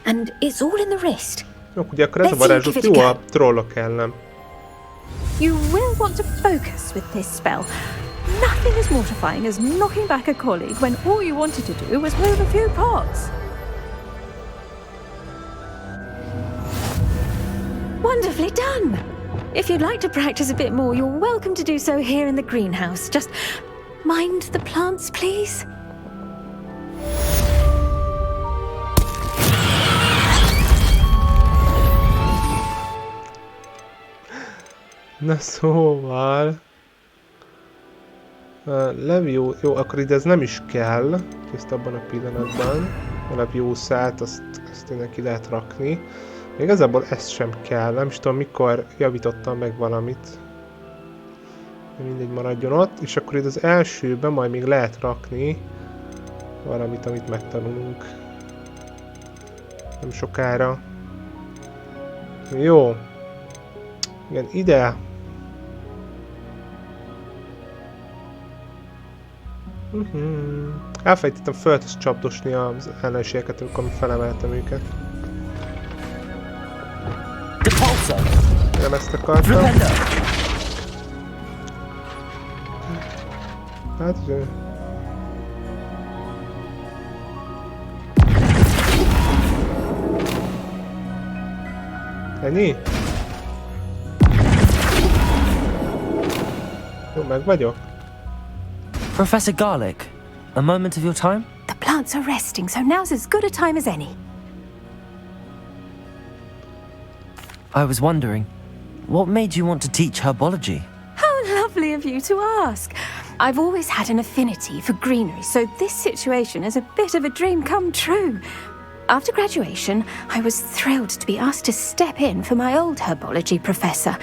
and it's all in the wrist. Jó, ugye akkor ez a varázslat jó a trollok ellen. You will want to focus with this spell. Nothing as mortifying as knocking back a colleague when all you wanted to do was move a few pots. Wonderfully done! If you'd like to practice a bit more, you're welcome to do so here in the greenhouse. Just mind the plants, please. Na szóval... Levió... Jó, akkor ide ez nem is kell. Ezt abban a pillanatban. A leviószát, azt tényleg ki lehet rakni. Még igazából ez sem kell. Nem is tudom, mikor javítottam meg valamit. De mindegy, maradjon ott. És akkor itt az elsőben majd még lehet rakni valamit, amit megtanulunk. Nem sokára. Jó. Igen, ide. Elfelejtettem földhöz csapdosni az ellenségeket, amikor felemeltem őket. Nem ezt akartam. Hát... Ennyi? Jó, meg vagyok. Professor Garlic, a moment of your time? The plants are resting, so now's as good a time as any. I was wondering, what made you want to teach herbology? How lovely of you to ask. I've always had an affinity for greenery, so this situation is a bit of a dream come true. After graduation, I was thrilled to be asked to step in for my old herbology professor.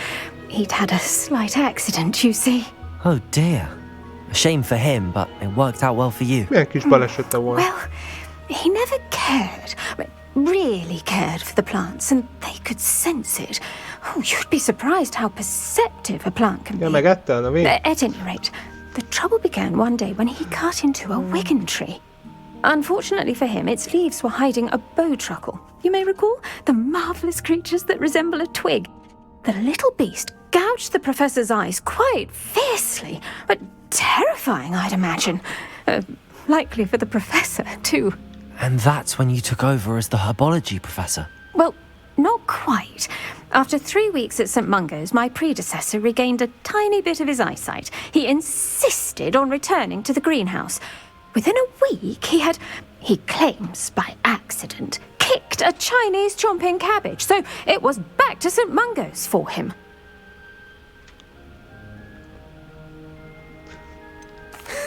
He'd had a slight accident, you see. Oh dear. A shame for him, but it worked out well for you. Milyen kis balesete volt. Well, he never cared, really cared for the plants, and they could sense it. Oh, you'd be surprised how perceptive a plant can be. Ja, meg ettel, na még? At any rate, the trouble began one day when he cut into a wigan tree. Unfortunately for him, its leaves were hiding a bowtruckle. You may recall the marvellous creatures that resemble a twig. The little beast gouged the professor's eyes quite fiercely, but terrifying, I'd imagine. Likely for the professor, too. And that's when you took over as the herbology professor? Well, not quite. After 3 weeks at St. Mungo's, my predecessor regained a tiny bit of his eyesight. He insisted on returning to the greenhouse. Within a week, he claims by accident, kicked a Chinese chomping cabbage, so it was back to St. Mungo's for him.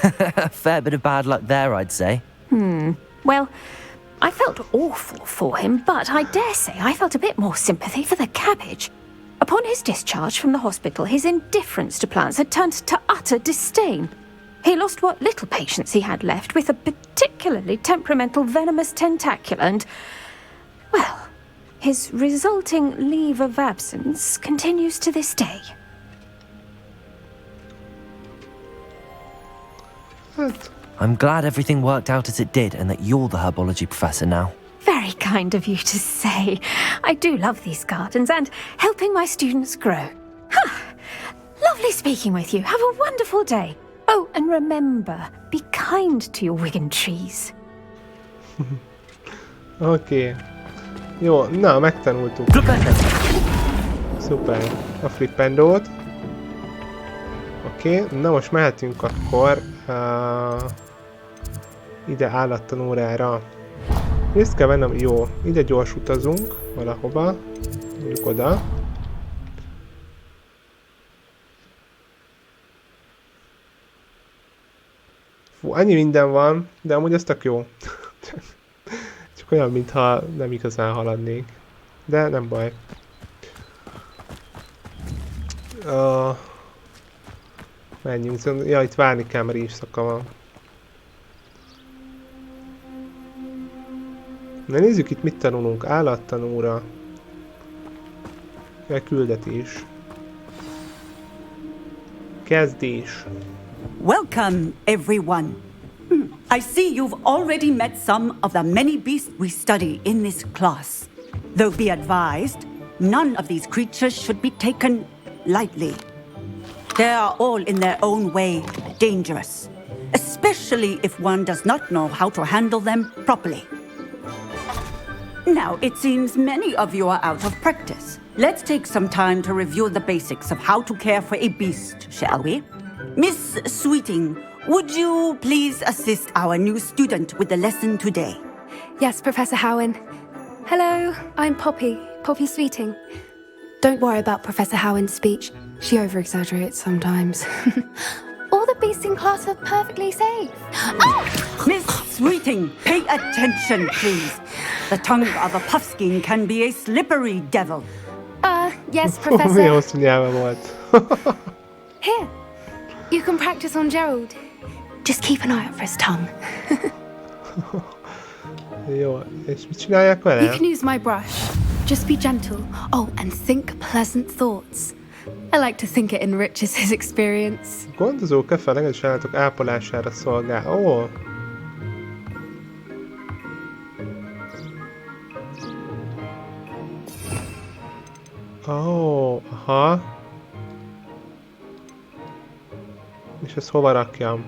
A fair bit of bad luck there, I'd say. Well, I felt awful for him, but I dare say I felt a bit more sympathy for the cabbage. Upon his discharge from the hospital, his indifference to plants had turned to utter disdain. He lost what little patience he had left with a particularly temperamental venomous tentacula and, well, his resulting leave of absence continues to this day. I'm glad everything worked out as it did and that you're the herbology professor now. Very kind of you to say. I do love these gardens and helping my students grow. Lovely speaking with you. Have a wonderful day. Oh, and remember, be kind to your wigan trees. Oké. Jó, na, megtanultuk. Szuper. A flippendót. Oké, na most mehetünk akkor ide állattanórára. Részt kell vennem, jó, ide gyors utazunk valahova, mondjuk oda. Fú, annyi minden van, de amúgy ez tök jó. Csak olyan, mintha nem igazán haladnék. De nem baj. Menjünk. Ja, itt várni kell, mert éjszaka van. Na nézzük itt, mit tanulunk. Állattanóra. Küldetés. Kezdés. Welcome, everyone. I see you've already met some of the many beasts we study in this class. Though be advised, none of these creatures should be taken lightly. They are all in their own way dangerous, especially if one does not know how to handle them properly. Now, it seems many of you are out of practice. Let's take some time to review the basics of how to care for a beast, shall we? Miss Sweeting, would you please assist our new student with the lesson today? Yes, Professor Howen. Hello, I'm Poppy Sweeting. Don't worry about Professor Howen's speech. She over-exaggerates sometimes. All the beasts in class are perfectly safe. Oh! Miss Sweeting, pay attention, please. The tongue of a puffskein can be a slippery devil. Yes, Milyen Professor. hosszú nyelve volt. Here, you can practice on Gerald. Just keep an eye out for his tongue. Jó, és mit csinálják You vele? can use my brush. Just be gentle. Oh, and think pleasant thoughts. I like to think it enriches his experience. Gondozó kefe a legendás állatok ápolására szolgál. Ó! Ó, aha. És ezt hova rakjam?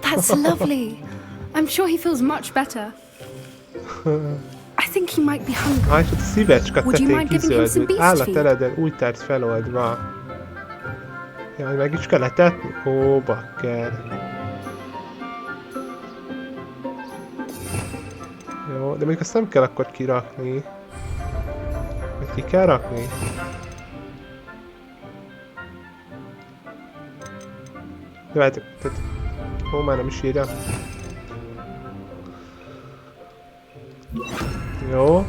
That's lovely. I'm sure he feels much better. I think he might be hungry. Ah, és ott a szívecska Would you tetején mind giving him some kizöldült. beast Állat feed? eledel új tárgy feloldva. Jaj, meg is kell etetni? Ó, bakker. Jó, de még azt nem kell akkor kirakni. Vagy ki kell rakni? Jó, hát, tehát... Ó, már nem is írja. Jó.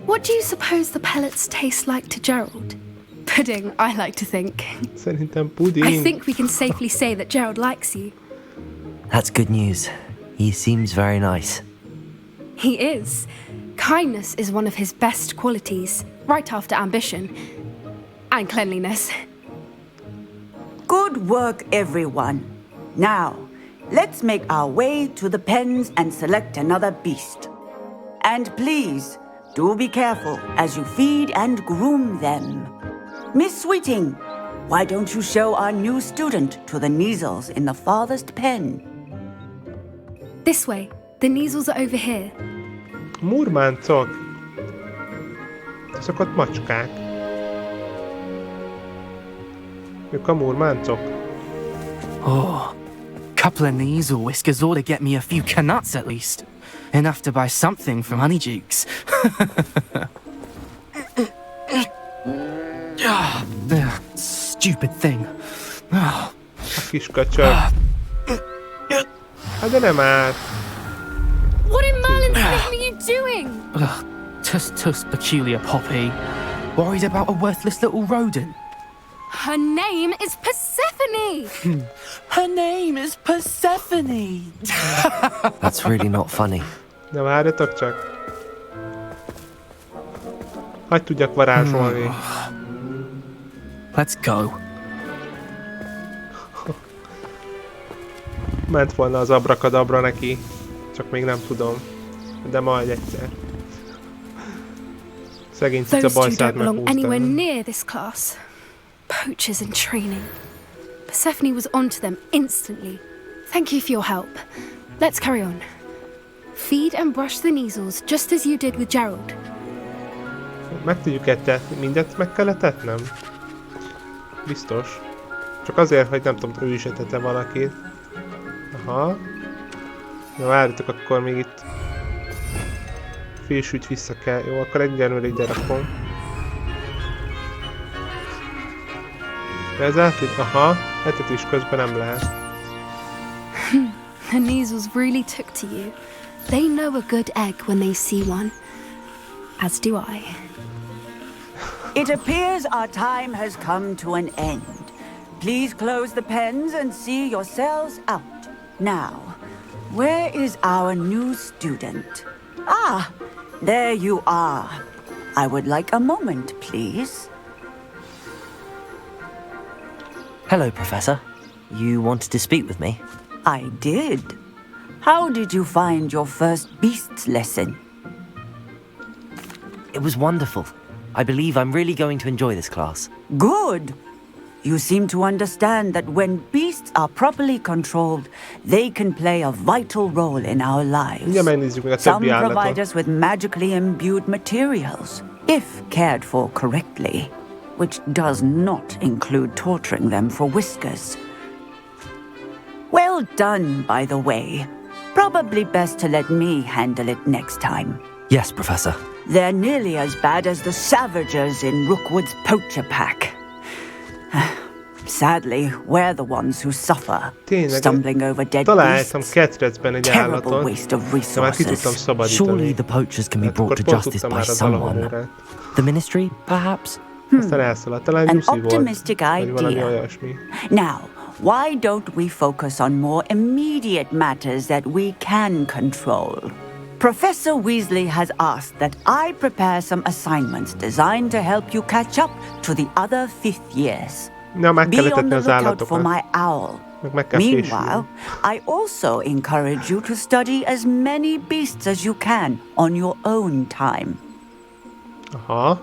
What do you suppose the pellets taste like to Gerald? Pudding, I like to think. Szerintem puding. I think we can safely say that Gerald likes you. That's good news. He seems very nice. He is. Kindness is one of his best qualities, right after ambition. And cleanliness. Good work, everyone. Now, let's make our way to the pens and select another beast. And please, do be careful as you feed and groom them. Miss Sweeting, why don't you show our new student to the Neasels in the farthest pen? This way. The Neasels are over here. Murmáncok. Ezek ott macskák. Ők a murmáncok. Oh, couple of Neasel whiskers ought to get me a few canuts at least. Enough to buy something from Honeydukes. Stupid thing. A kis köcsög. Hát de nem áll. What in Merlin's name are you doing? Tuss peculiar Poppy. Worried about a worthless little rodent. Her name is Persephone! Her name is Persephone. That's really not funny. De várjatok csak. Hadd tudjak varázsolni. Let's go. Ment volna az abrakadabra neki. Csak még nem tudom. De majd egyszer. Szegény cica Those two bajszát don't belong anywhere meghúzta. near this class. Poachers in training. Persephone was onto them instantly. Thank you for your help. Let's carry on. Feed and brush the Neasels just as you did with Gerald. Meg tudjuk etetni. Mindent meg kell etetnem? Biztos. Csak azért, hogy nem tudom, ő is etete valakit. Aha. Na várjatok, akkor még itt félsült vissza kell. Jó, akkor egyenlőre ide rakom. De ez átít? Aha, etetés közben nem lehet. The Neasels really took to you. They know a good egg when they see one. As do I. It appears our time has come to an end. Please close the pens and see yourselves out. Now, where is our new student? Ah, there you are. I would like a moment, please. Hello, Professor. You wanted to speak with me? I did. How did you find your first beasts lesson? It was wonderful. I believe I'm really going to enjoy this class. Good. You seem to understand that when beasts are properly controlled, they can play a vital role in our lives. Mindjárt megnézzük meg a Some többi provide állatot. us with magically imbued materials, if cared for correctly, which does not include torturing them for whiskers. Well done, by the way. Probably best to let me handle it next time. Yes, Professor. They're nearly as bad as the Savagers in Rookwood's poacher pack. Sadly, we're the ones who suffer, Tényleg, stumbling over dead találtam beasts. ketrecben egy Terrible állatot, waste of de már ki tudtam resources. szabadítani. Surely the poachers can be Hát brought akkor to pont justice tudtam by már a someone. dalomórát. The Ministry, perhaps? Aztán elszaladt, talán An Lucy volt, optimistic vagy valami idea. olyasmi. Now, why don't we focus on more immediate matters that we can control? Professor Weasley has asked that I prepare some assignments designed to help you catch up to the other fifth years. Na, meg kell Be on etetni the az lookout for állatokat. my owl. Meg kell Meanwhile, fésülni. I also encourage you to study as many beasts as you can on your own time. Aha.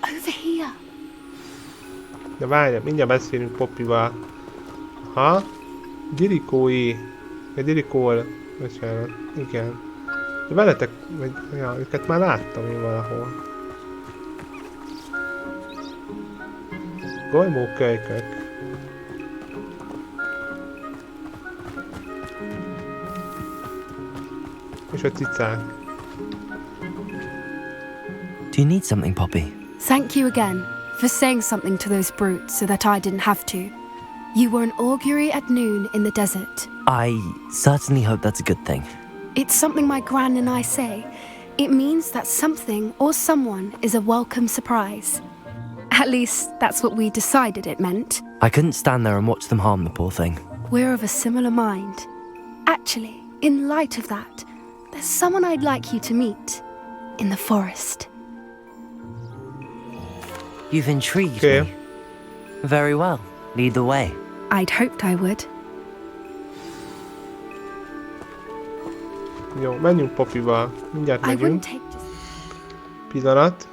Over here. De várj, mindjárt beszélünk Poppyval. Aha. Dirikói. Vagy Dirikól. Bocsánat. Igen. De veletek, vagy, ja, őket már láttam én valahol. Golymó kölykök. És a cicák. Do you need something, Poppy? Thank you again for saying something to those brutes so that I didn't have to. You were an augury at noon in the desert. I certainly hope that's a good thing. It's something my gran and I say. It means that something or someone is a welcome surprise. At least, that's what we decided it meant. I couldn't stand there and watch them harm the poor thing. We're of a similar mind. Actually, in light of that, there's someone I'd like you to meet. In the forest. You've intrigued Okay. me. Very well. Lead the way. I'd hoped I would. Jó, menjünk Poppyval. Mindjárt I wouldn't megyünk. take just... Pillanat.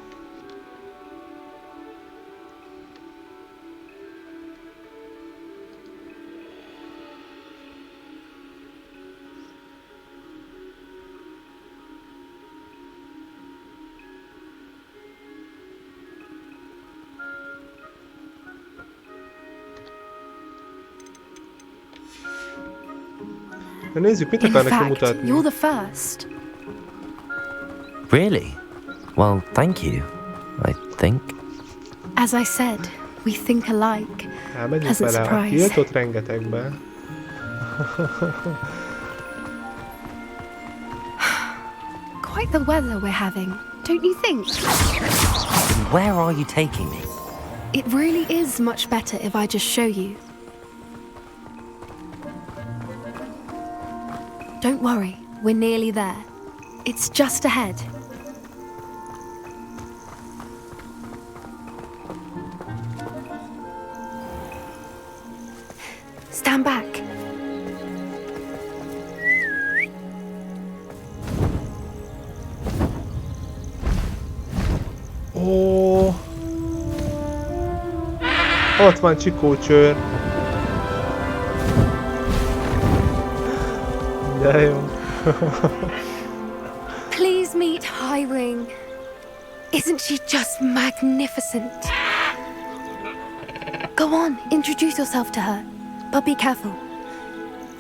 Na nézzük, mit In akarnak fact, mutatni. you're the first. Really? Well, thank you, I think. As I said, we think alike. Elmegyünk Pleasant vele a surprise. tiltott rengetegbe. Quite the weather we're having, don't you think? Where are you taking me? It really is much better if I just show you. Don't worry, we're nearly there. It's just ahead. Stand back. Ó, ott van Csikócsőr. De jó. Please meet Highwing. Isn't she just magnificent? Go on, introduce yourself to her. But be careful.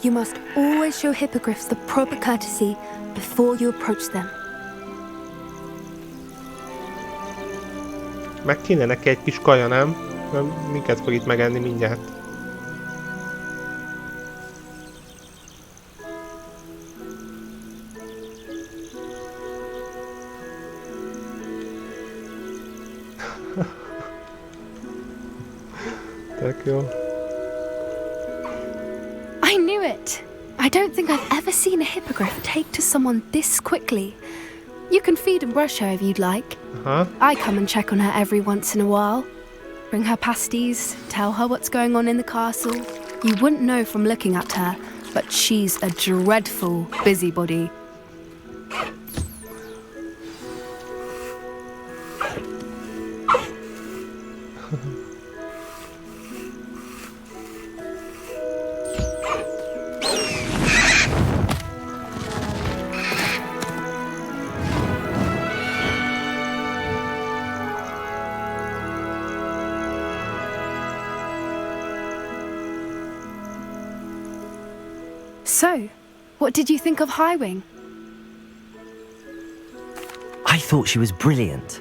You must always show hippogriffs the proper courtesy before you approach them. Meg kéne neki egy kis kaja, nem? Mert minket fog itt megenni mindjárt. Tök jó. I don't think I've ever seen a hippogriff take to someone this quickly. You can feed and brush her if you'd like. I come and check on her every once in a while. Bring her pasties, tell her what's going on in the castle. You wouldn't know from looking at her, but she's a dreadful busybody. So, what did you think of Highwing? I thought she was brilliant.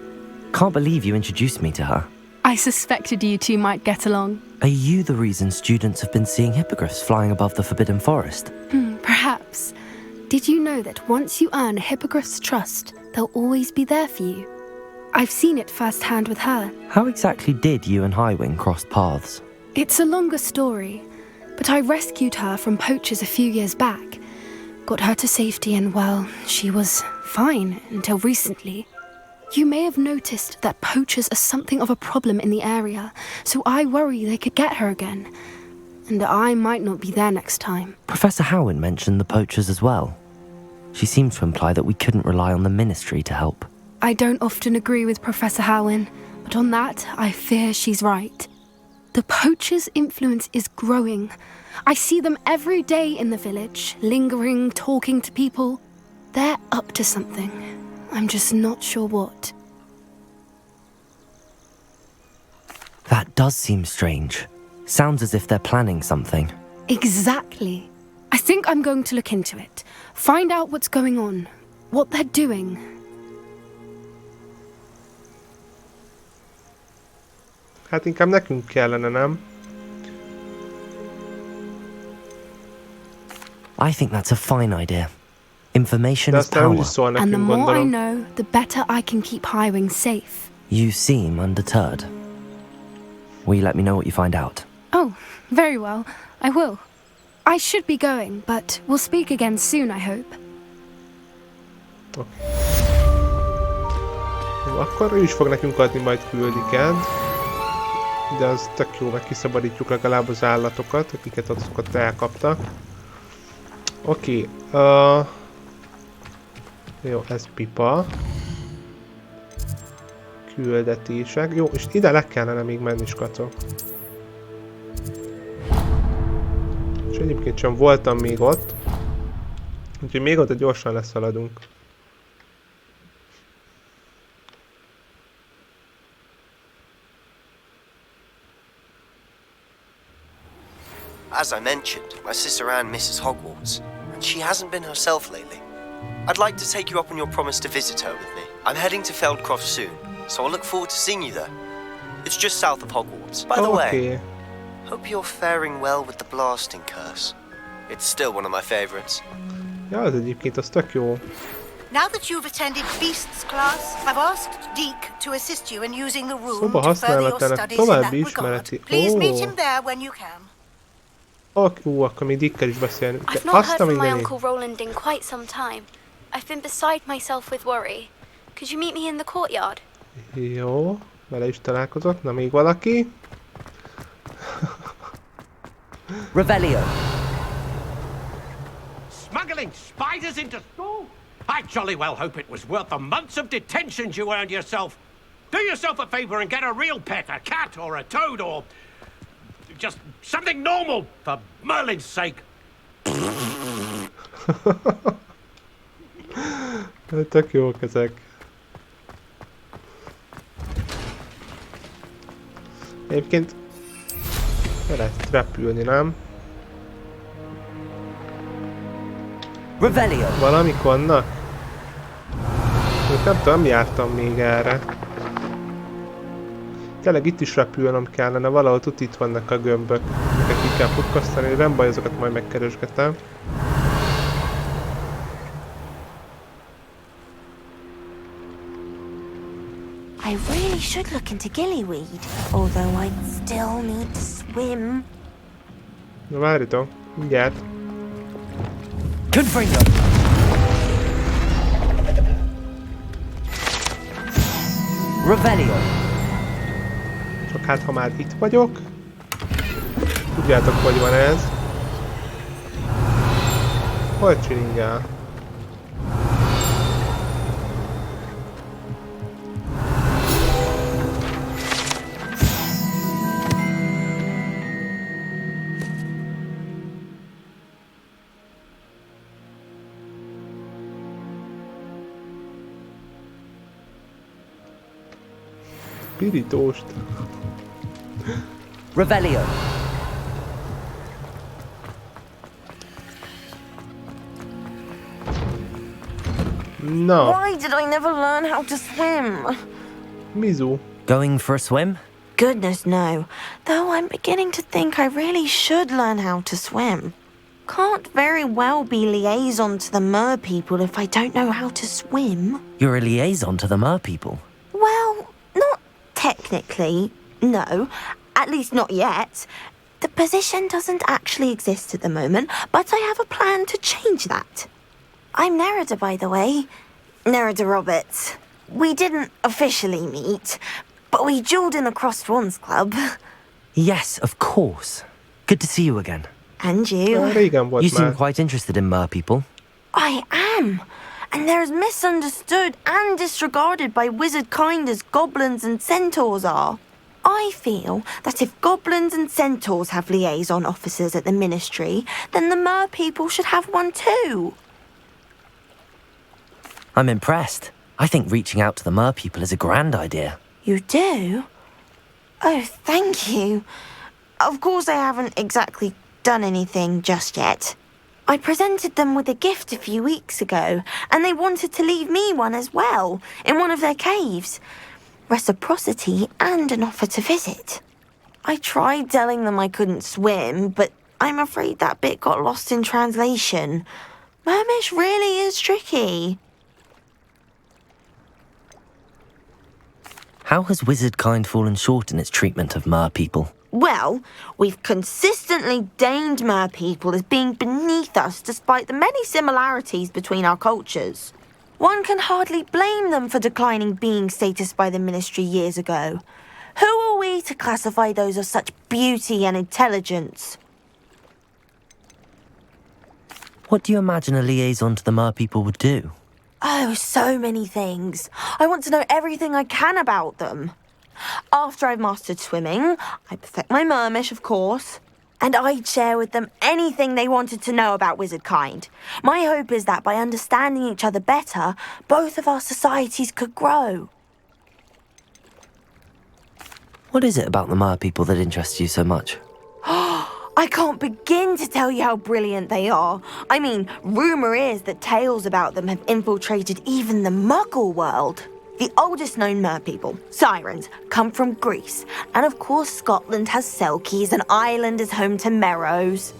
Can't believe you introduced me to her. I suspected you two might get along. Are you the reason students have been seeing hippogriffs flying above the Forbidden Forest? Perhaps. Did you know that once you earn a hippogriff's trust, they'll always be there for you? I've seen it firsthand with her. How exactly did you and Highwing cross paths? It's a longer story, but I rescued her from poachers a few years back. Got her to safety and, well, she was fine until recently. You may have noticed that poachers are something of a problem in the area, so I worry they could get her again. And I might not be there next time. Professor Howin mentioned the poachers as well. She seemed to imply that we couldn't rely on the ministry to help. I don't often agree with Professor Howin, but on that, I fear she's right. The poachers' influence is growing. I see them every day in the village, lingering, talking to people. They're up to something. I'm just not sure what. That does seem strange. Sounds as if they're planning something. Exactly. I think I'm going to look into it. Find out what's going on, what they're doing. Hát inkább nekünk kellene, nem? I think that's a fine idea. Information De is aztán úgy power. szól And the nekünk, more I gondolom. know, the better I can keep Highwing safe. You seem undeterred. Will you let me know what you find out? Oh, very well. I will. I should be going, but we'll speak again soon, I hope. Jó, akkor ő is fog nekünk adni majd küldikát. De az tök jó, meg kiszabadítjuk legalább az állatokat, akiket azokat elkaptak. Oké. Jó, ez pipa. Küldetések. Jó, és ide le kellene még menni, skacok. És egyébként sem voltam még ott. Úgyhogy még oda gyorsan leszaladunk. As I mentioned, my sister Anne misses Hogwarts, and she hasn't been herself lately. I'd like to take you up on your promise to visit her with me. I'm heading to Feldcroft soon, so I'll look forward to seeing you there. It's just south of Hogwarts. By the way, hope you're faring well with the blasting curse. It's still one of my favorites. Ja, az egyébként az tök jó. Now that you've attended Beasts class, I've asked Deke to assist you in using the room Szoba to further your használatának studies in that további regard. ismereti. Please meet him there when you can. Akkor még Dickkel is beszélnünk. I've De not azt heard a from my mindenit. Uncle Roland in quite some time. I've been beside myself with worry. Could you meet me in the courtyard? Jó, vele is találkozott. Na, még valaki? Revelio! Smuggling spiders into school? I jolly well hope it was worth the months of detentions you earned yourself. Do yourself a favor and get a real pet, a cat or a toad or just something normal, for Merlin's sake. Tök jók ezek. Egyébként lehet repülni, nem? Revelio! Valamikonnak? Nem tudom, jártam még erre. Tényleg itt is repülnöm kellene, valahol itt vannak a gömbök. Ezeket ki kell pukkasztani, nem baj, azokat majd megkeresgetem. I really should look into gillyweed, although I'd still need to swim. Na várjatok, mindjárt. Confringo! Revelio! Csak hát, ha már itt vagyok, tudjátok, hogy van ez. Hol csilingál? Pirítóst. Revelio! No. Why did I never learn how to swim? Mizu. Going for a swim? Goodness, no. Though I'm beginning to think I really should learn how to swim. Can't very well be liaison to the mer people if I don't know how to swim. You're a liaison to the mer people. Well, not technically, no. At least not yet. The position doesn't actually exist at the moment, but I have a plan to change that. I'm Nerida, by the way. Nerida Roberts. We didn't officially meet, but we duelled in the Crossed Swans Club. Yes, of course. Good to see you again. And you. Régen volt You seem már. quite interested in mer people. I am. And they're as misunderstood and disregarded by wizard kind as goblins and centaurs are. I feel that if goblins and centaurs have liaison officers at the ministry, then the mer people should have one too. I'm impressed. I think reaching out to the mer people is a grand idea. You do? Oh, thank you. Of course I haven't exactly done anything just yet. I presented them with a gift a few weeks ago, and they wanted to leave me one as well, in one of their caves. Reciprocity and an offer to visit. I tried telling them I couldn't swim, but I'm afraid that bit got lost in translation. Mermish really is tricky. How has wizard kind fallen short in its treatment of mer people? Well, we've consistently deigned mer people as being beneath us despite the many similarities between our cultures. One can hardly blame them for declining being status by the ministry years ago. Who are we to classify those of such beauty and intelligence? What do you imagine a liaison to the mer people would do? Oh, so many things. I want to know everything I can about them. After I've mastered swimming, I perfect my mermish, of course, and I'd share with them anything they wanted to know about wizard kind. My hope is that by understanding each other better, both of our societies could grow. What is it about the mer people that interests you so much? I can't begin to tell you how brilliant they are. I mean, rumour is that tales about them have infiltrated even the Muggle world. The oldest known mer people, sirens, come from Greece. And of course Scotland has Selkies and Ireland is home to Merrows.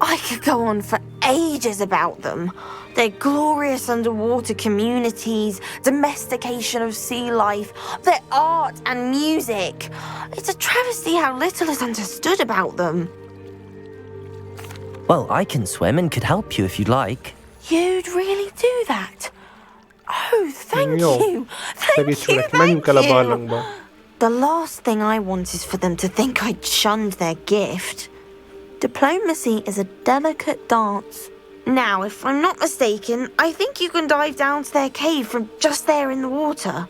I could go on for ages about them. Their glorious underwater communities, domestication of sea life, their art and music. It's a travesty how little is understood about them. Well, I can swim and could help you if you'd like. You'd really do that? Oh, thank Jó. you. Thank Segíts you, meg, menjünk el a thank you. barlangba. The last thing I want is for them to think I'd shunned their gift. Diplomacy is a delicate dance. Now, if I'm not mistaken, I think you can dive down to their cave from just there in the water.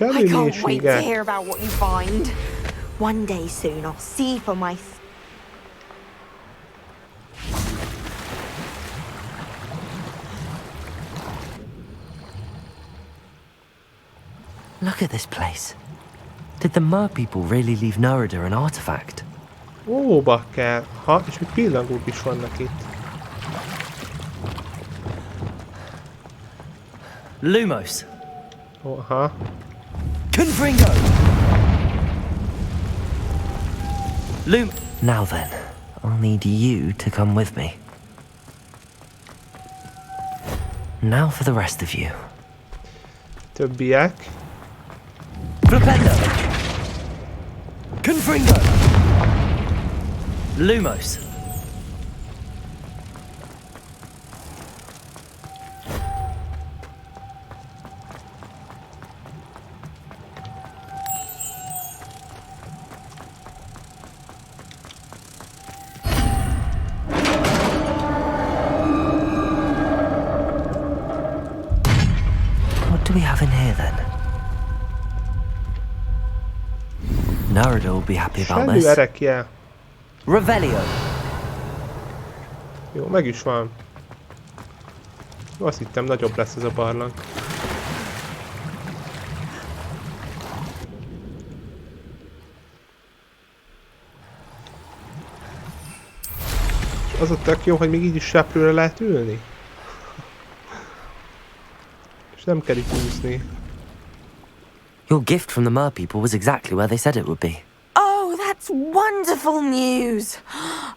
I can't wait to hear about what you find. One day soon, I'll see for myself. Look at this place. Did the mer people really leave Nerida an artifact? Ó, bakker. Ha, és még pillangók is vannak itt. Lumos. Aha. Confringo! Now then, I'll need you to come with me. Now for the rest of you. Többiek. Flipendo! Confringo! Lumos! fire then. Narada will be happy about Semmi this. erekje. Revelio. Jó, meg is van. Azt hittem, nagyobb lesz ez a barlang. És az a tök jó, hogy még így is seprőre lehet ülni. És nem kell itt úszni. Your gift from the mer people was exactly where they said it would be. Oh, that's wonderful news.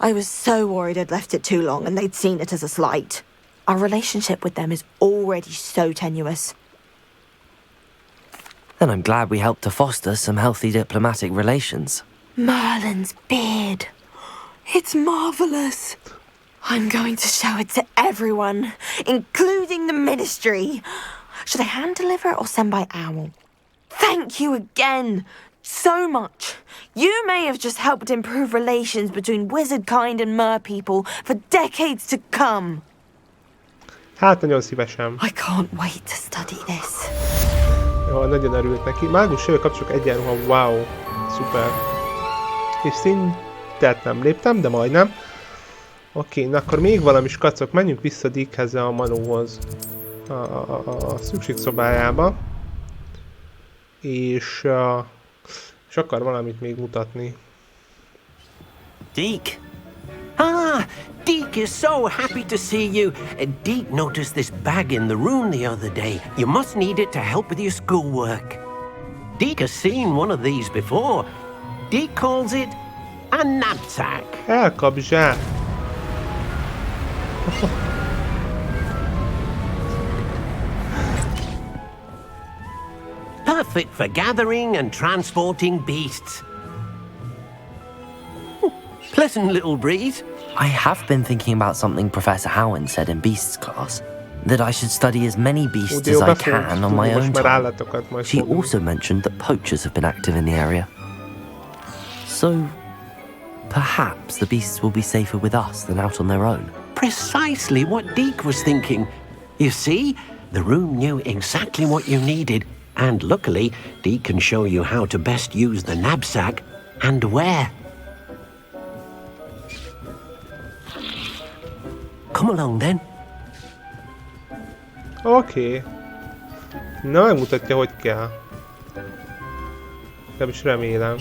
I was so worried I'd left it too long and they'd seen it as a slight. Our relationship with them is already so tenuous. Then I'm glad we helped to foster some healthy diplomatic relations. Merlin's beard. It's marvelous. I'm going to show it to everyone, including the ministry. Should I hand deliver it or send by owl? Thank you again so much. You may have just helped improve relations between wizard kind and mer people for decades to come. Hát nagyon szívesen. I can't wait to study this. Jó, nagyon örült neki. Mágus jövő kapcsolok egyenruha. Wow. Szuper. És szintet nem léptem, de majdnem. Oké, na akkor még valami skacok. Menjünk vissza Dickhez a Manóhoz. A szükségszobájába. És akar valamit még mutatni. Deke. Ah, Deke is so happy to see you. Deke noticed this bag in the room the other day. You must need it to help with your schoolwork. Deke has seen one of these before. Deke calls it a knapsack. Elkapzsák. Perfect for gathering and transporting beasts. Pleasant little breeze. I have been thinking about something Professor Howin said in Beasts class. That I should study as many beasts as I can on my own time. She also mentioned that poachers have been active in the area. So, perhaps the beasts will be safer with us than out on their own. Precisely what Deke was thinking. You see, the room knew exactly what you needed, and luckily, Deke can show you how to best use the knapsack and where. Come along then. Oké. Na, megmutatja, hogy kell. Nem is remélem.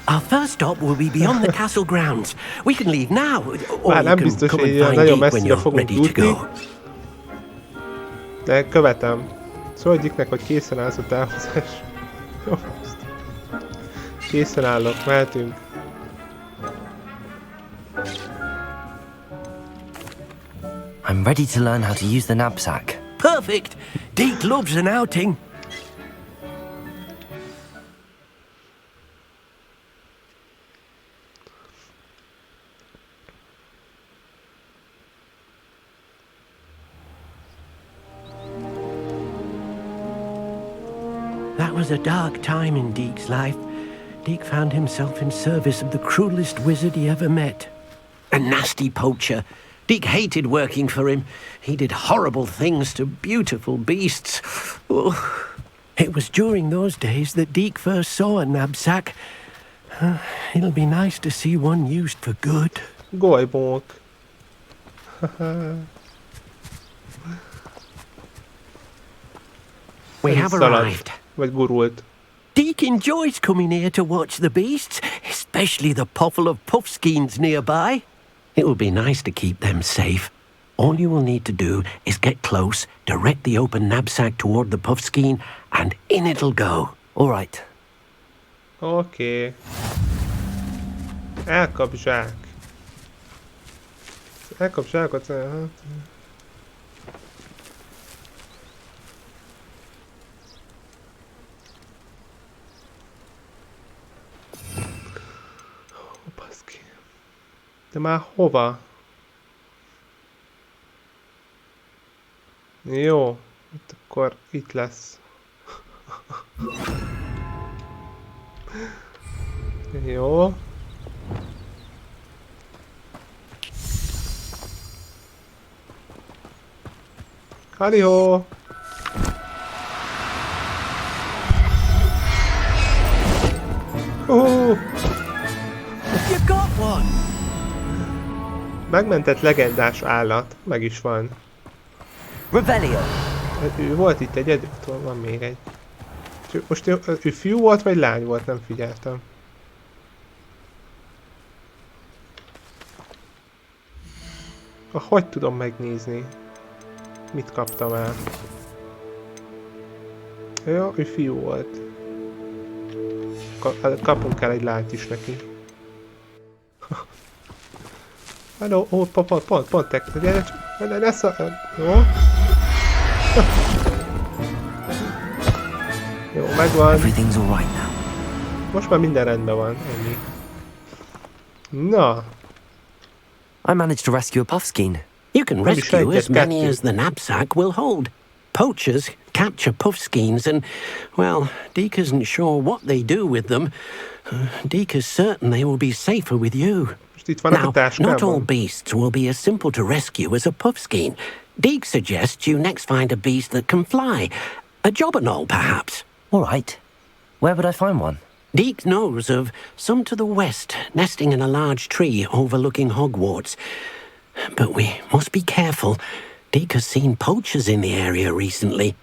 Our first stop will be beyond the castle grounds. We can leave now, or Már you nem can biztos, come and hogy find nagyon Deke when messzire you're fogunk ready to jutni. go. De követem. Szólj Dicknek, hogy készen állsz a távozás. Készen állok, mehetünk. I'm ready to learn how to use the knapsack. Perfect! Deke loves an outing. That was a dark time in Deke's life. Deke found himself in service of the cruelest wizard he ever met. A nasty poacher. Deke hated working for him. He did horrible things to beautiful beasts. Oh. It was during those days that Deke first saw a knapsack. It'll be nice to see one used for good. Golybók. We have arrived. Vagy gurult. Deke enjoys coming here to watch the beasts, especially the potful of puffskeins nearby. It will be nice to keep them safe. All you will need to do is get close, direct the open knapsack toward the puffskein, and in it'll go. All right. Oké. Elkap zsák. Elkap zsákot. Baszki. De már hova? Jó, itt akkor itt lesz. Jó. Halihó! Megmentett legendás állat. Meg is van. Rebellion. Ő volt itt egy egyedül, van még egy. Most ő fiú volt, vagy lány volt? Nem figyeltem. Hogy tudom megnézni? Mit kaptam el? Jó, ő fiú volt. Kapunk el egy lányt is neki. Hello, pont gyere csak, ne szar... Jó? Jó, megvan. Most már minden rendben van, ennyi. Na. I managed to rescue a puffskein. You can rescue as many as the knapsack will hold. Poachers capture puffskeins and, well, Deke isn't sure what they do with them. Deke is certain they will be safer with you. Now, not all beasts will be as simple to rescue as a puffskein. Deke suggests you next find a beast that can fly. A jobberknoll, perhaps. All right. Where would I find one? Deke knows of some to the west, nesting in a large tree overlooking Hogwarts. But we must be careful. Deke has seen poachers in the area recently.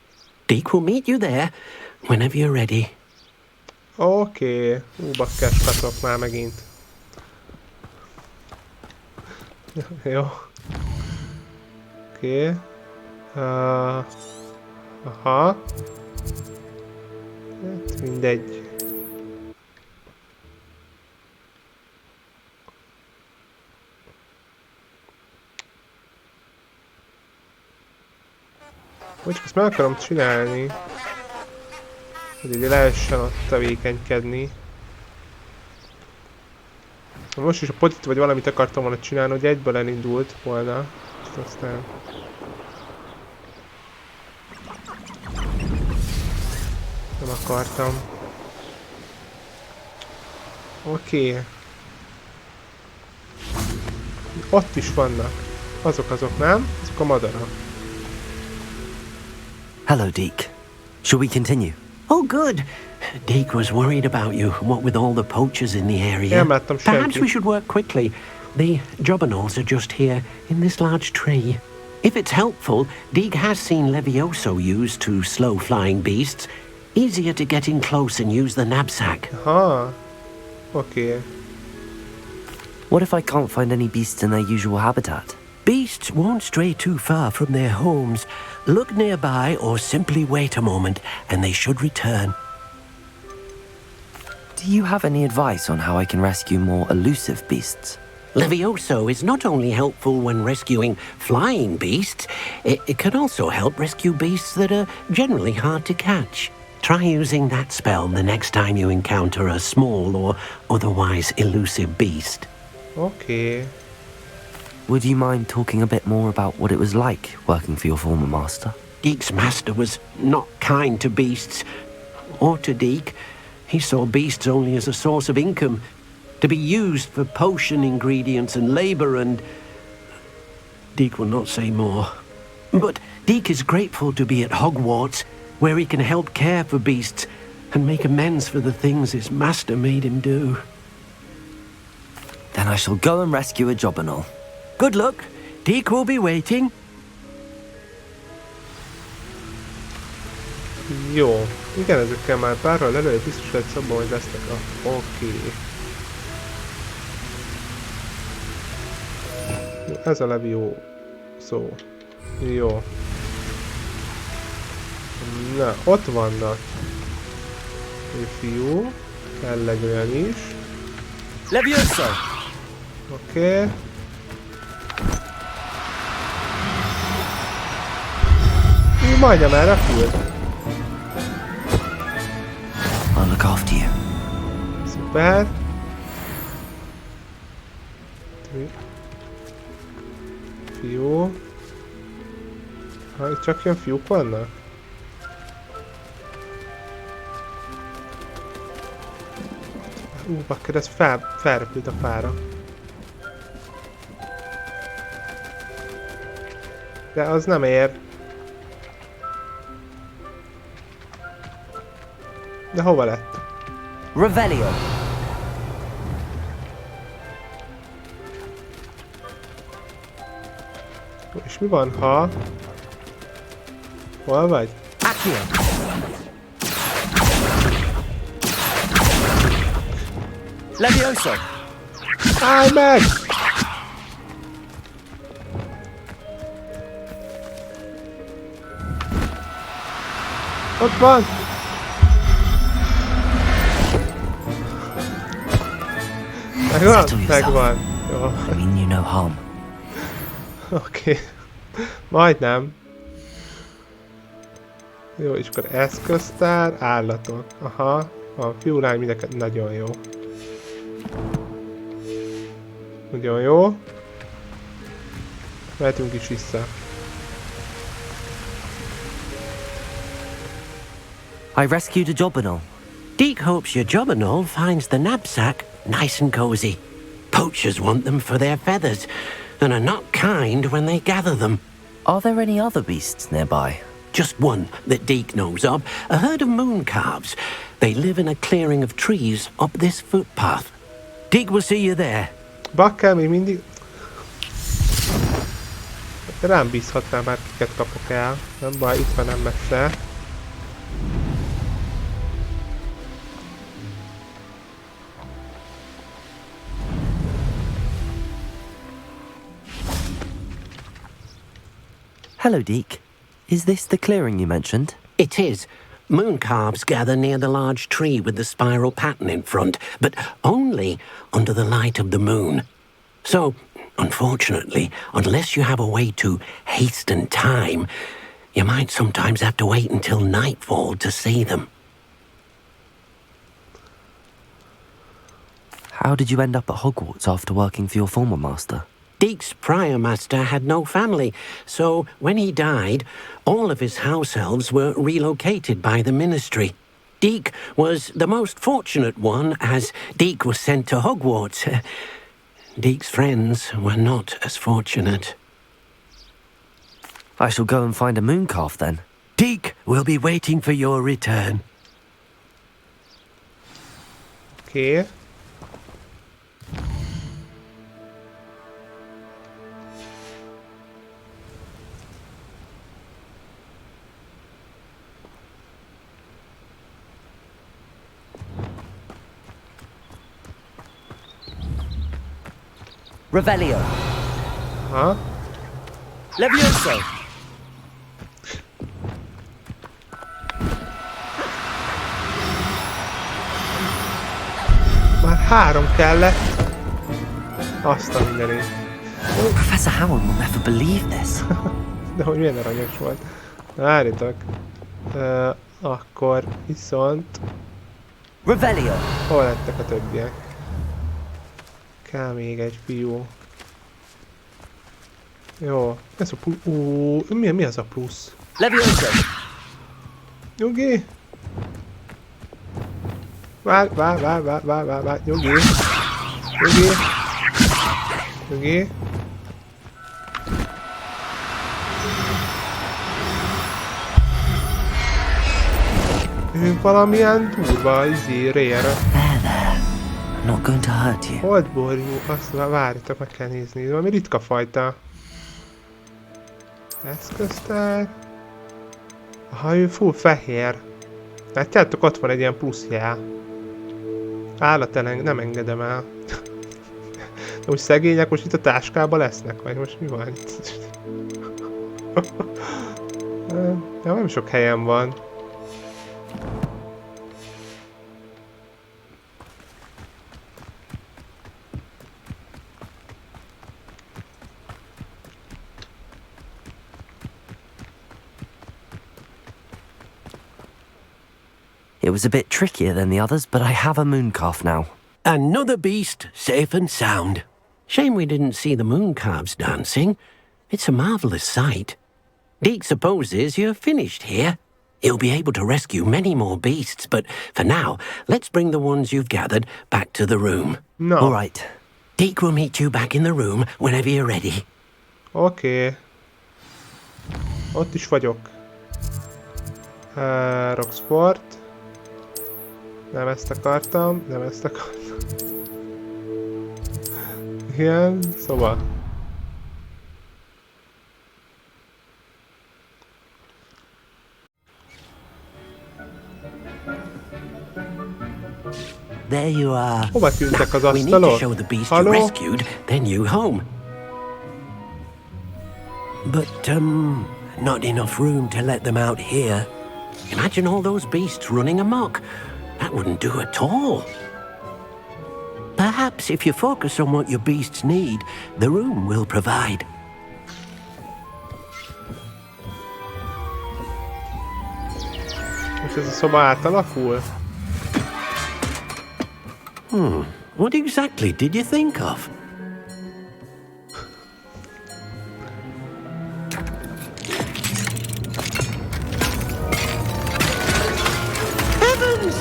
Deke will meet you there whenever you're ready. Oké. Bakkás patok már megint. Jó. Oké. Aha. Hát mindegy. Úgy ezt meg akarom csinálni, hogy így lehessen ott tevékenykedni. Most is a podit vagy valamit akartam volna csinálni, hogy egyből elindult volna. Aztán... Nem akartam. Oké. Ott is vannak. Azok nem? Azok a madarak. Hello, Deke. Shall we continue? Oh, good. Deke was worried about you, what with all the poachers in the area. Perhaps we should work quickly. The jobberknolls are just here, in this large tree. If it's helpful, Deke has seen Levioso used to slow flying beasts. Easier to get in close and use the knapsack. Aha. Okay. What if I can't find any beasts in their usual habitat? Beasts won't stray too far from their homes. Look nearby or simply wait a moment and they should return. Do you have any advice on how I can rescue more elusive beasts? Levioso is not only helpful when rescuing flying beasts, it can also help rescue beasts that are generally hard to catch. Try using that spell the next time you encounter a small or otherwise elusive beast. Okay. Would you mind talking a bit more about what it was like working for your former master? Deke's master was not kind to beasts, or to Deke. He saw beasts only as a source of income, to be used for potion ingredients and labor, and... Deke will not say more. But Deke is grateful to be at Hogwarts, where he can help care for beasts and make amends for the things his master made him do. Then I shall go and rescue a jobberknoll. Good luck. Deke will be waiting. Jó. Igen, ezekkel már párral előre biztos lehet szabban, hogy lesznek a... Oké. Jó, ez a Levió szó. Jó. Na, ott vannak. Ő fiú. Kell egy olyan is. Levioso! Oké. Majdnem elrepült. I'll look after you. Szuper. Fiú. Ha, itt csak ilyen fiúk vannak? Bakker, ez felrepült a fára. De az nem ér. De hova lett? Revelio. És mi van, ha... Hol vagy? Levioso! Állj meg! Ott van! Megvan? Megvan. Jó. I mean you no harm. Oké. Majdnem. Jó, és akkor eszköztár, állatok. Aha. A fiúlány mindenket nagyon jó. Nagyon jó. Mehetünk is vissza. I rescued a jobberknoll. Deek hopes your jobberknoll finds the knapsack nice and cozy. Poachers want them for their feathers, and are not kind when they gather them. Are there any other beasts nearby? Just one that Deek knows of, a herd of moon calves. They live in a clearing of trees up this footpath. Deek will see you there. Bakkel még mindig... Rám bízhatnál már, kiket kapok el. Nem baj, itt van, nem messze. Hello, Deek. Is this the clearing you mentioned? It is. Moon calves gather near the large tree with the spiral pattern in front, but only under the light of the moon. So, unfortunately, unless you have a way to hasten time, you might sometimes have to wait until nightfall to see them. How did you end up at Hogwarts after working for your former master? Deek's prior master had no family, so when he died, all of his house elves were relocated by the ministry. Deek was the most fortunate one, as Deek was sent to Hogwarts. Deek's friends were not as fortunate. I shall go and find a mooncalf then. Deek will be waiting for your return. Okay. Revelio. Huh? Levioso. Már 3 kellett. Azt a mindenét. Professor Howard will never believe this. De hogy milyen aranyos volt. Várjatok. Akkor viszont... Revelio. Hol lettek a többiek? Kell még egy fiú. Jó. Ez a plusz. Mi az a plusz? Levioso. Nyugi! Várj. Nyugi! Nyugi! Ő valamilyen durva rare. I'm not going to hurt you. Holdborjú, azt várjátok, meg kell nézni. Valami ritka fajta. Eszköztár. Aha, ő full fehér. Látjátok, ott van egy ilyen plusz jel. Nem engedem el. De úgy szegények most itt a táskában lesznek, vagy most mi van itt? Nem sok helyen van. It was a bit trickier than the others, but I have a mooncalf now. Another beast, safe and sound. Shame we didn't see the moon calves dancing. It's a marvellous sight. Deek supposes you're finished here. He'll be able to rescue many more beasts, but for now, let's bring the ones you've gathered back to the room. No. All right. Deek will meet you back in the room whenever you're ready. Oké. Ott is vagyok. Roxford. Nem ezt akartam. Igen, szóval. there you are. Hova tűntek az We need to asztalok? show the beast you Halló? rescued their new home. But, not enough room to let them out here. Imagine all those beasts running amok. That wouldn't do at all. Perhaps if you focus on what your beasts need, the room will provide. És ez a szoba átalakul? What exactly did you think of? Heavens!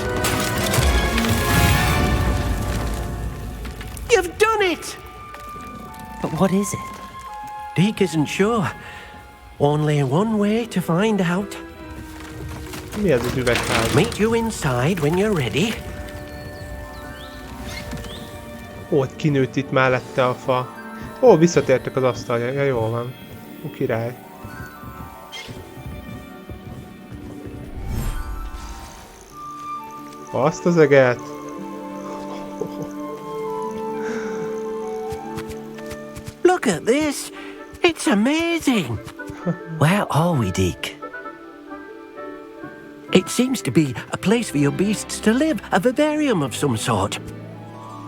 You've done it! But what is it? Deke isn't sure. Only one way to find out. Mi ez az üvegház? Meet you inside when you're ready. Ó, kinőtt itt mellette a fa. Ó, visszatértek az asztalja. Ja, jól van. Ó, király. Azt az eget. Look at this. It's amazing. Where are we, Deke? It seems to be a place for your beasts to live, a vivarium of some sort.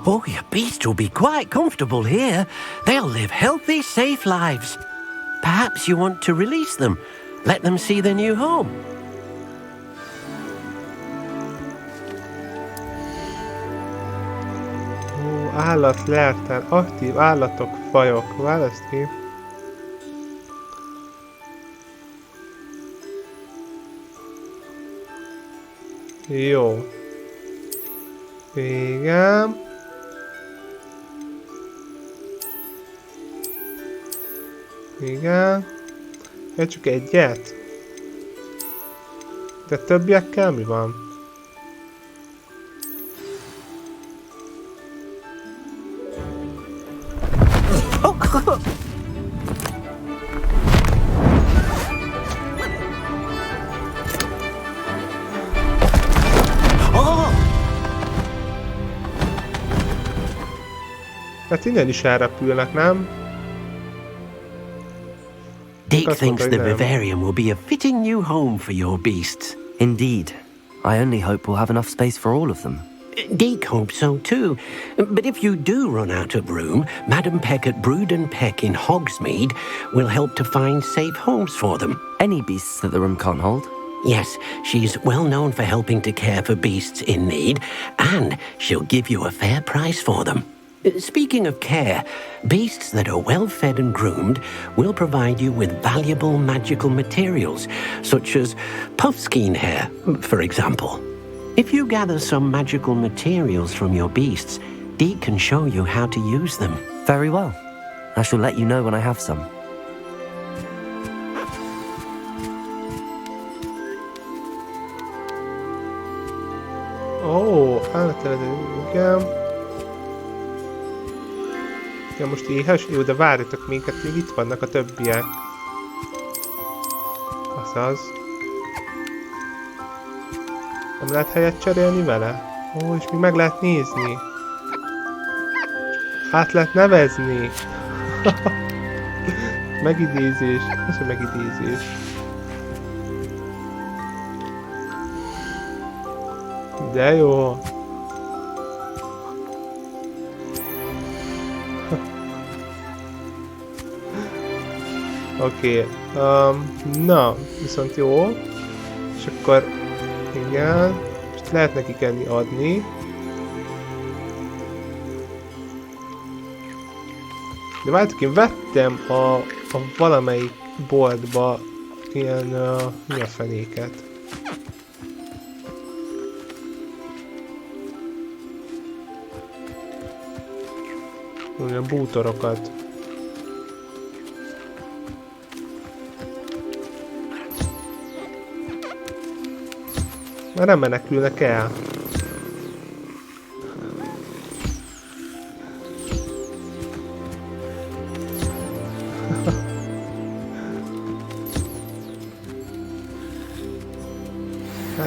Oh, your beasts will be quite comfortable here. They'll live healthy, safe lives. Perhaps you want to release them, let them see their new home. Ó, állatleltár, aktív állatok, fajok. Választ ki. Jó. Igen. Igen. Ja, csak egyet? De többiekkel mi van? Hát innen is elrepülnek, nem? Deke thinks the vivarium will be a fitting new home for your beasts. Indeed. I only hope we'll have enough space for all of them. Deke hopes so too. But if you do run out of room, Madam Peck at Brood and Peck in Hogsmeade will help to find safe homes for them. Any beasts that the room can't hold? Yes, she's well known for helping to care for beasts in need, and she'll give you a fair price for them. Speaking of care, beasts that are well fed and groomed will provide you with valuable magical materials, such as puffskein hair, for example. If you gather some magical materials from your beasts, Deke can show you how to use them. Very well. I shall let you know when I have some. Ó, állateredő, igen. Ja, most éhes? Jó, de várjatok minket, még itt vannak a többiek. Azaz. Nem lehet helyet cserélni vele? Ó, és még meg lehet nézni. Át lehet nevezni. Megidézés. Az, hogy megidézés. De jó. Oké, na, viszont jó, és akkor, igen, most lehet nekik enni adni. De várjátok, én vettem a valamelyik boltba ilyen, mi a fenéket? Olyan bútorokat. Már nem menekülnek el.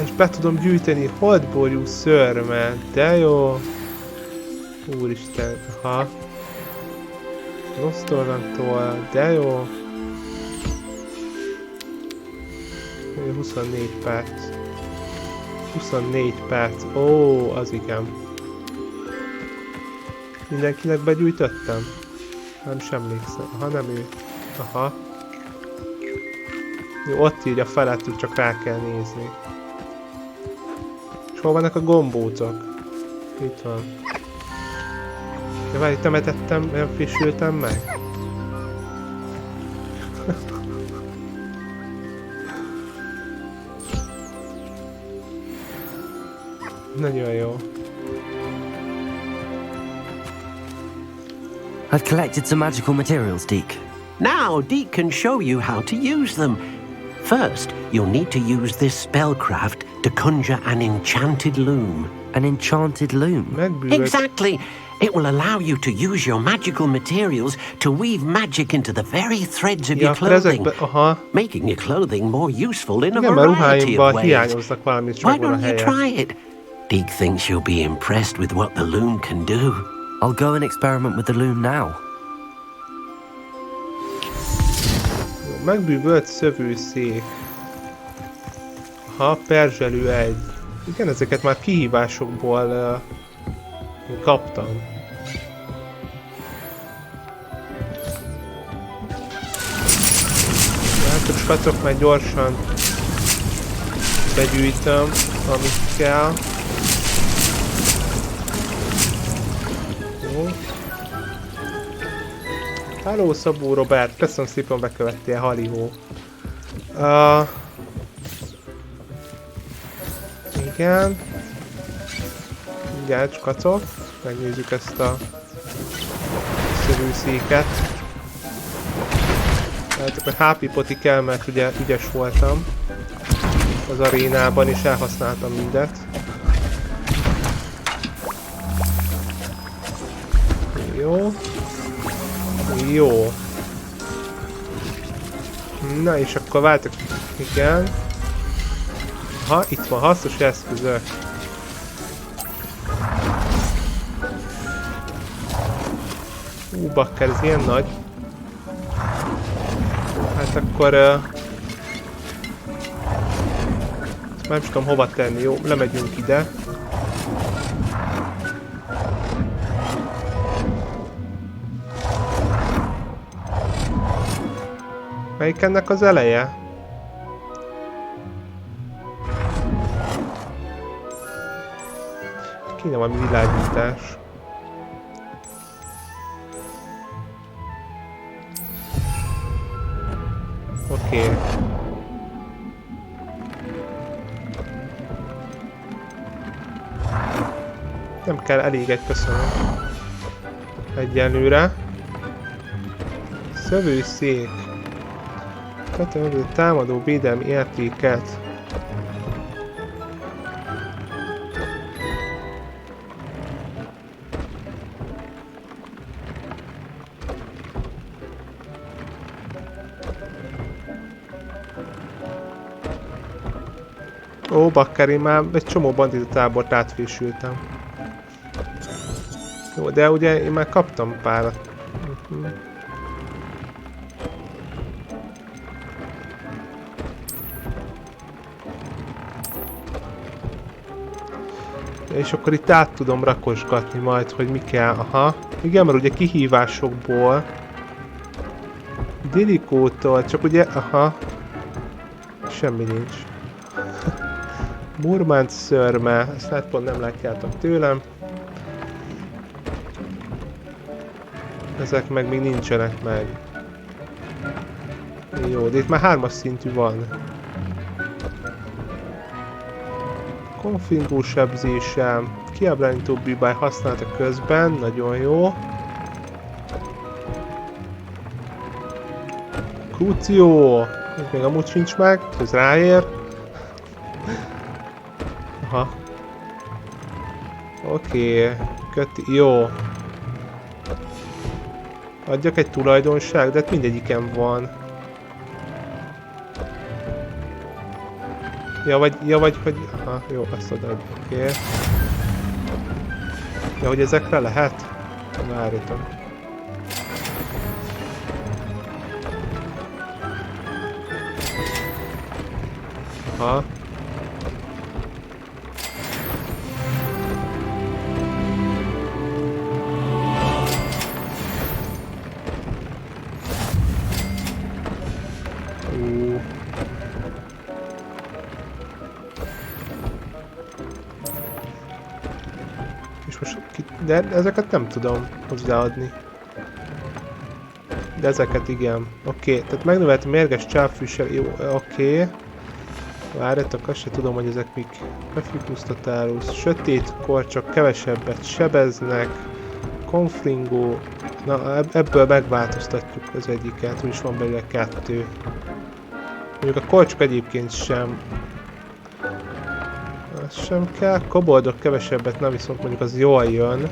És be tudom gyűjteni holdborjú szörmet, de jó. Úristen, aha. Nosztornaktól, de jó. 24 perc. 24 perc, ó, az igen. Mindenkinek begyűjtöttem? Nem sem emlékszem. Aha, nem ő. Aha. Jó, ott írja felettük, csak rá kell nézni. És hol vannak a gombócok? Itt van. Ja, várj, nem etettem, nem frissültem meg? Nagyon jó. I've collected some magical materials, Deke. Now, Deke can show you how to use them. First, you'll need to use this spellcraft to conjure an enchanted loom. An enchanted loom? Exactly. It will allow you to use your magical materials to weave magic into the very threads of your clothing, making your clothing more useful in a variety of ways. Why don't you try it? Deke thinks you'll be impressed with what the loom can do. I'll go and experiment with the loom now. Megbűvölt szövőszék. Aha, perzselő 1. Igen, ezeket már kihívásokból kaptam. Hát a skacok már gyorsan begyűjtöm, amit kell. Jó. Hello, Szabó Robert, köszönöm szépen, bekövettél, halihó. Igen. Igen, skacok. Megnézzük ezt a szövőszéket. Hát a HP poti kell, mert ugye ügyes voltam az arénában, és elhasználtam mindet. Jó. Jó. Na és akkor váltok. Igen. Ha, itt van hasznos eszközök. Bakker, ez ilyen nagy. Hát akkor... nem tudom hova tenni, jó? Lemegyünk ide. Melyik ennek az eleje? Kéne valami világítás. Oké. Nem kell, elég egy, köszönöm. Egyenlőre. Szövőszék. Kötődő támadó védelmi értéket. Ó, bakker, én már egy csomó banditatábort átfésültem. Jó, de ugye én már kaptam párat. És akkor itt át tudom rakosgatni majd, hogy mi kell. Aha. Igen, mert ugye kihívásokból. Dilikótól, csak ugye, aha. Semmi nincs. Murmánc szörme, ezt hát pont nem látjátok tőlem. Ezek meg még nincsenek meg. Jó, de itt már 3-as szintű van. Konfingó sebzésem, kiábránító bűbáj használata közben, nagyon jó. Kúció! Ez még amúgy sincs meg, ez ráér. Aha. Oké, jó. Adjak egy tulajdonság, de hát mindegyiken van. Ja, vagy, hogy... Aha, jó, azt oda, oké. Ja, hogy ezekre lehet? Várjatok. Aha. És most... De ezeket nem tudom hozzáadni. De ezeket igen. Oké, tehát megnövelt a mérges csápfűsel. Jó, oké. Várjatok, azt se tudom, hogy ezek mik. Reflikusztatálus, sötét korcsok, kevesebbet sebeznek. Konflingó. Na, ebből megváltoztatjuk az egyiket, úgyis van belőle 2. Mondjuk a korcsok egyébként sem. Az sem kell. Koboldok kevesebbet, na viszont mondjuk az jól jön.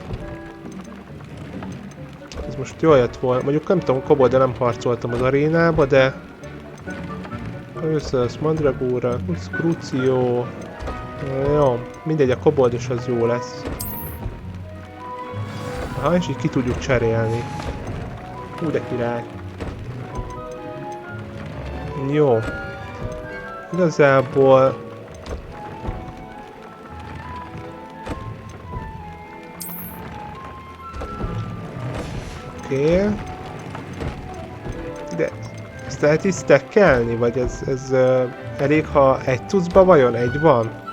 Ez most jól jött volna. Mondjuk nem tudom, kobolddal nem harcoltam az arénába, de... Összes, mandragóra, Crucio. Jó, mindegy, a koboldos az jó lesz. Aha, és így ki tudjuk cserélni. Hú, de király. Jó. Igazából... Oké. De... Ezt lehet is stackelni? Vagy ez elég, ha egy cuccba vajon? Egy van?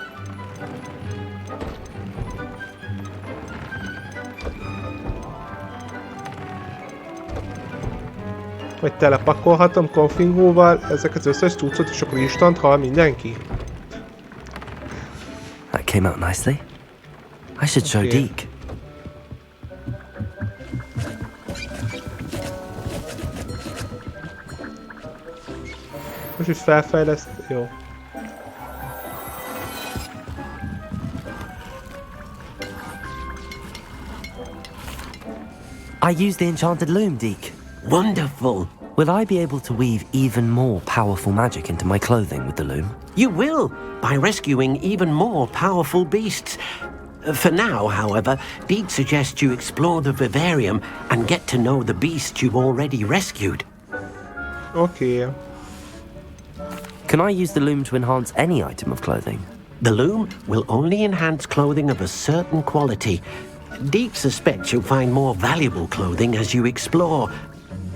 Vagy telepakolhatom konfingóval ezeket az összes cuccot, és akkor instant hal mindenki? That came out nicely. I should show Deke. Most is felfejleszt... Jó. I used the enchanted loom, Deke. Wonderful. Will I be able to weave even more powerful magic into my clothing with the loom? You will, by rescuing even more powerful beasts. For now, however, Deke suggests you explore the vivarium and get to know the beasts you've already rescued. Okay. Can I use the loom to enhance any item of clothing? The loom will only enhance clothing of a certain quality. Deke suspects you'll find more valuable clothing as you explore.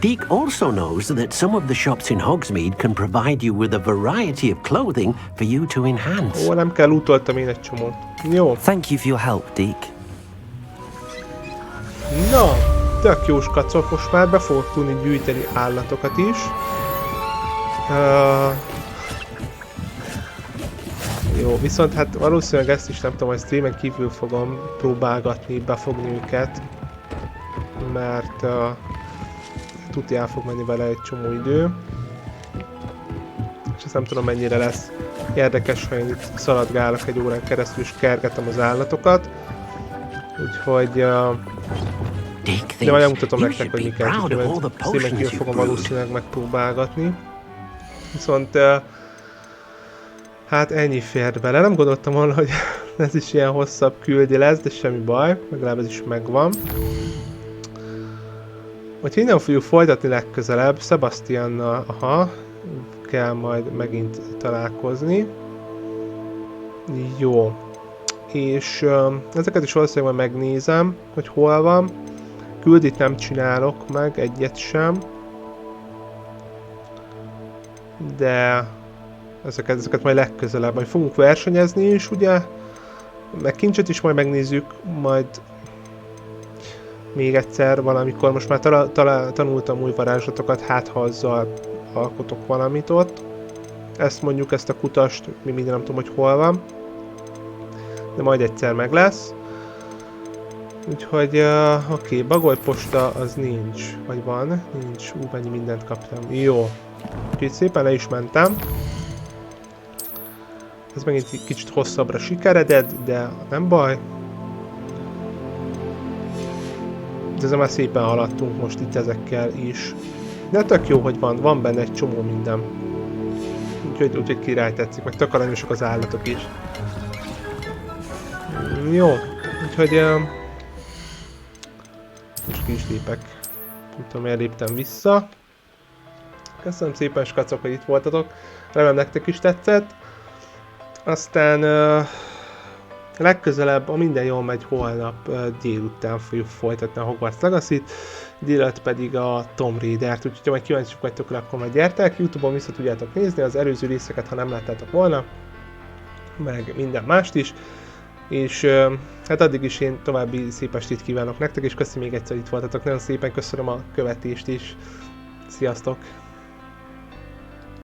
Deke also knows that some of the shops in Hogsmeade can provide you with a variety of clothing for you to enhance. Ó, nem kell, lootoltam én egy csomót. Jó. Thank you for your help, Deke. Na, tök jó skacok, most már be fogok tudni gyűjteni állatokat is. Jó, viszont hát valószínűleg ezt is nem tudom, hogy streamen kívül fogom próbálgatni, befogni őket. Mert tuti el fog menni vele egy csomó idő. És ezt nem tudom, mennyire lesz érdekes, ha én itt szaladgálok egy órán keresztül és kergetem az állatokat. Úgyhogy... de majd megmutatom nektek, hogy miket, úgyhogy streamen kívül fogom valószínűleg megpróbálgatni. Viszont... hát ennyi fér bele. Nem gondoltam volna, hogy ez is ilyen hosszabb küldi lesz, de semmi baj. Legalább ez is megvan. Hogy innen fogjuk folytatni legközelebb. Sebastiannal, aha, kell majd megint találkozni. Jó. És ezeket is valószínűleg majd megnézem, hogy hol van. Küldit nem csinálok meg, egyet sem. De... Ezeket majd legközelebb, majd fogunk versenyezni is, ugye? Meg kincset is majd megnézzük, majd még egyszer valamikor. Most már tanultam új varázslatokat, hát ha azzal alkotok valamit ott. Ezt mondjuk, ezt a kutast, mi minden nem tudom, hogy hol van. De majd egyszer meg lesz. Úgyhogy, oké, bagolyposta az nincs, vagy van? Nincs, mennyi mindent kaptam. Jó. Úgyhogy szépen le is mentem. Ez megint egy kicsit hosszabbra sikeredett, de nem baj. De ezzel már szépen haladtunk most itt ezekkel is. De tök jó, hogy van benne egy csomó minden. Úgyhogy király tetszik, meg tök aranyosak az állatok is. Jó, úgyhogy most ki is lépek. Nem tudom, miért léptem vissza. Köszönöm szépen, skacok, hogy itt voltatok. Remélem nektek is tetszett. Aztán legközelebb, a minden jól megy, holnap délután fogjuk folytatni a Hogwarts Legacy-t, délután pedig a Tomb Raider-t, úgyhogy ha majd kíváncsiak vagytok rá, akkor majd gyertek. YouTube-on vissza tudjátok nézni az előző részeket, ha nem láttátok volna, meg minden mást is. És hát addig is én további szép estét kívánok nektek, és köszönöm még egyszer, hogy itt voltatok. Nagyon szépen köszönöm a követést is. Sziasztok!